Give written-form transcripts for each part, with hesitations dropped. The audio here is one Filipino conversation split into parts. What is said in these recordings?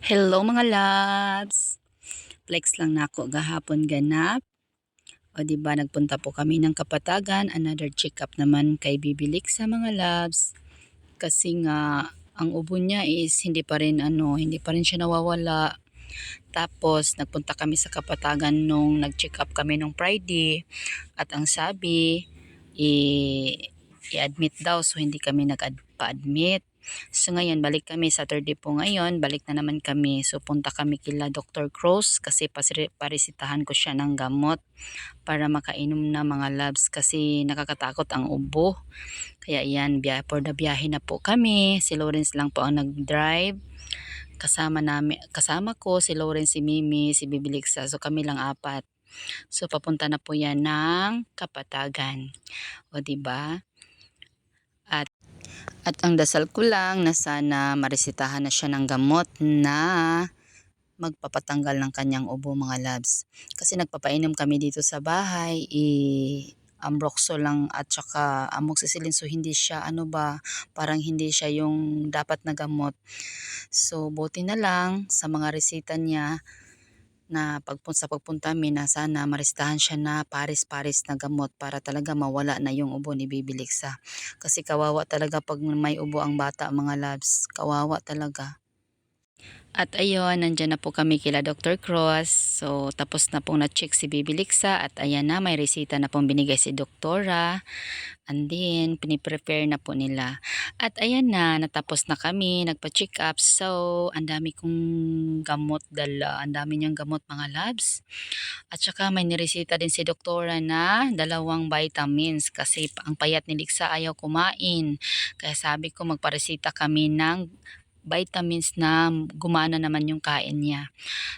Hello mga loves! Flex lang nako gahapon ganap. O di ba nagpunta po kami ng Kapatagan, another check-up naman kay Bibilik sa mga loves. Kasi nga ang ubo niya is hindi pa rin siya nawawala. Tapos nagpunta kami sa Kapatagan nung nag-check-up kami nung Friday at ang sabi i-admit daw, so hindi kami nag-pa-admit. So ngayon balik kami Saturday po ngayon, balik na naman kami. So punta kami kila Dr. Cruz kasi parisitahan ko siya ng gamot para makainom na mga labs kasi nakakatakot ang ubo. Kaya yan, for the biyahe na po kami. Si Lawrence lang po ang nag-drive. Kasama ko si Lawrence, si Mimi, si Bibiliksa. So kami lang apat. So papunta na po yan ng Kapatagan. O di ba? At ang dasal ko lang na sana maresitahan na siya ng gamot na magpapatanggal ng kanyang ubo mga labs. Kasi nagpapainom kami dito sa bahay, Ambroxol lang at saka amoxicillin, so hindi siya parang hindi siya yung dapat na gamot. So buti na lang sa mga resita niya na pagpunta na sana maristahan siya na pares-pares na gamot para talaga mawala na yung ubo ni Bibiliksa. Kasi kawawa talaga pag may ubo ang bata mga labs. Kawawa talaga. At ayun, nandyan na po kami kila Dr. Cross. So, tapos na pong na-check si Bibiliksa at ayan na, may resita na pong binigay si Doktora. And then, piniprepare na po nila. At ayan na, natapos na kami, nagpa-check up. So, ang dami kong gamot dala. Ang dami niyang gamot mga labs. At saka may niresita din si Doktora na 2 vitamins kasi ang payat ni Liksa ayaw kumain. Kaya sabi ko magparesita kami ng vitamins na gumana naman yung kain niya.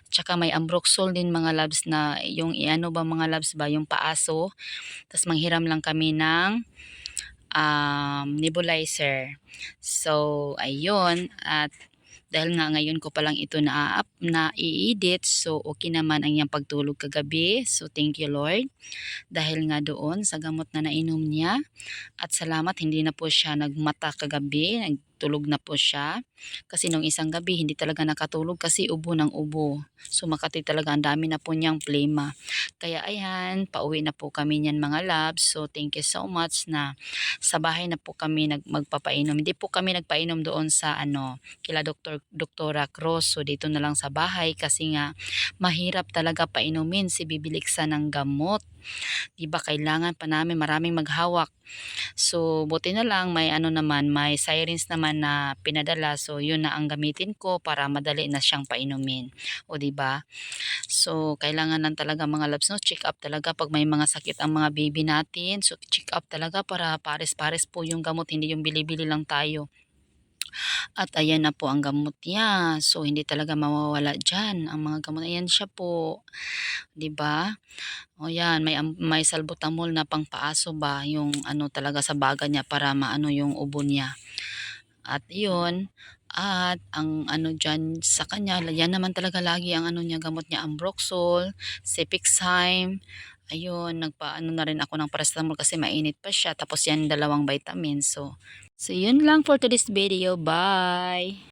Tsaka may Ambroxol din mga labs na yung mga labs ba yung paaso. Tapos manghiram lang kami ng nebulizer. So ayun, at dahil nga ngayon ko palang ito na i-edit, so okay naman ang iyang pagtulog kagabi. So thank you Lord dahil nga doon sa gamot na nainom niya. At salamat hindi na po siya nagmata kagabi, nagtulog na po siya. Kasi nung isang gabi hindi talaga nakatulog kasi ubo ng ubo. So Makati talaga ang dami na po niyang plema. Kaya ayan, pauwi na po kami niyan mga labs. So thank you so much na sa bahay na po kami magpapainom. Hindi po kami nagpainom doon sa kila Doktora Cruz. So dito na lang sa bahay kasi nga mahirap talaga painumin si Bibiliksa ng gamot. Diba kailangan pa namin maraming maghawak. So buti na lang may may sirens naman na pinadala. So yun na ang gamitin ko para madali na siyang painumin. O diba? So kailangan lang talaga mga labs check up talaga pag may mga sakit ang mga baby natin. So check up talaga para pares-pares po yung gamot, hindi yung bili-bili lang tayo. At ayan na po ang gamot niya. So hindi talaga mawawala diyan ang mga gamot. Ayan siya po. 'Di ba? O yan, may salbutamol na pangpaaso ba yung talaga sa baga niya para maano yung ubo niya. At iyon, at ang diyan sa kanya, yan naman talaga lagi ang niya gamot niya, Ambroxol, Cefixime. Ayun, na rin ako ng paracetamol kasi mainit pa siya. Tapos yan 2 vitamins. So yun lang for today's video. Bye!